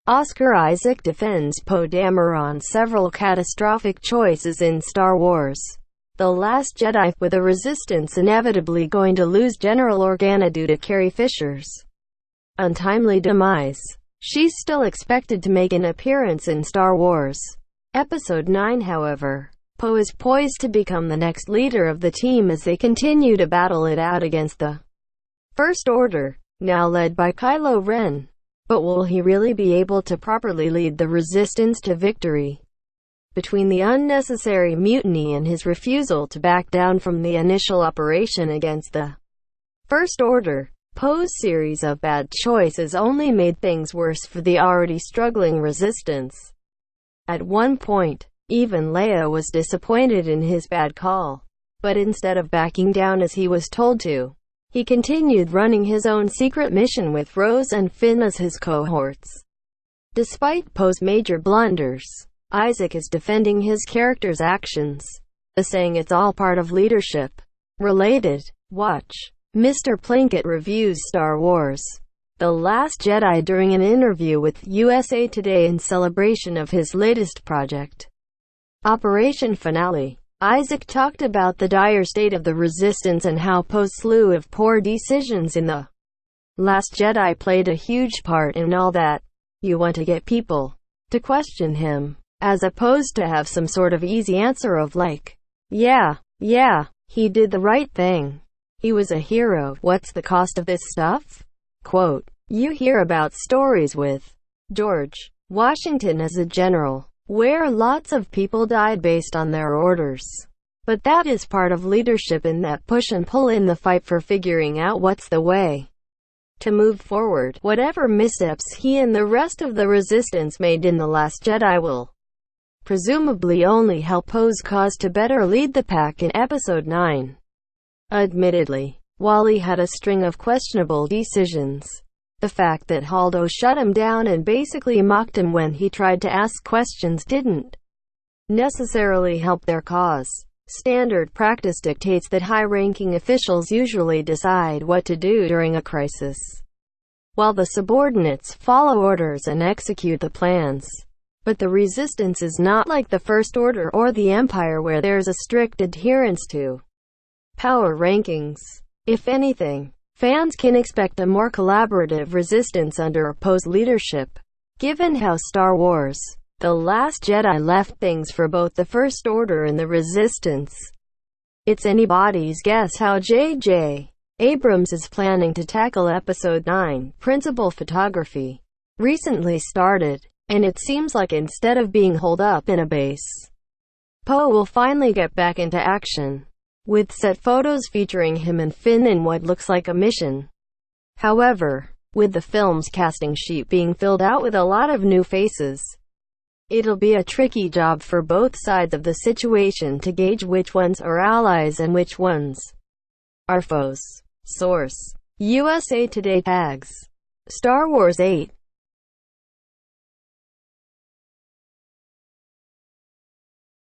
Oscar Isaac defends Poe Dameron's several catastrophic choices in Star Wars The Last Jedi, with the Resistance inevitably going to lose General Organa due to Carrie Fishers' untimely demise. She's still expected to make an appearance in Star Wars Episode 9, however. Poe is poised to become the next leader of the team as they continue to battle it out against the First Order, now led by Kylo Ren. But will he really be able to properly lead the Resistance to victory? Between the unnecessary mutiny and his refusal to back down from the initial operation against the First Order, Poe's series of bad choices only made things worse for the already struggling Resistance. At one point, even Leia was disappointed in his bad call. But instead of backing down as he was told to, he continued running his own secret mission with Rose and Finn as his cohorts. Despite Poe's major blunders, Isaac is defending his character's actions, saying it's all part of leadership. Related. Watch Mr. Plinkett Reviews Star Wars The Last Jedi during an interview with USA Today in celebration of his latest project, Operation Finale. Isaac talked about the dire state of the Resistance and how Poe's slew of poor decisions in The Last Jedi played a huge part in all that. You want to get people to question him, as opposed to have some sort of easy answer of like, yeah, he did the right thing. He was a hero. What's the cost of this stuff? Quote, you hear about stories with George Washington as a general, where lots of people died based on their orders. But that is part of leadership, in that push and pull in the fight for figuring out what's the way to move forward. Whatever missteps he and the rest of the Resistance made in The Last Jedi will presumably only help Poe's cause to better lead the pack in Episode 9. Admittedly, while he had a string of questionable decisions, the fact that Holdo shut him down and basically mocked him when he tried to ask questions didn't necessarily help their cause. Standard practice dictates that high-ranking officials usually decide what to do during a crisis, while the subordinates follow orders and execute the plans. But the Resistance is not like the First Order or the Empire, where there's a strict adherence to power rankings. If anything, fans can expect a more collaborative Resistance under Poe's leadership, given how Star Wars The Last Jedi left things for both the First Order and the Resistance. It's anybody's guess how J.J. Abrams is planning to tackle Episode 9. Principal photography recently started, and it seems like instead of being holed up in a base, Poe will finally get back into action, with set photos featuring him and Finn in what looks like a mission. However, with the film's casting sheet being filled out with a lot of new faces, it'll be a tricky job for both sides of the situation to gauge which ones are allies and which ones are foes. Source: USA Today. Tags: Star Wars 8.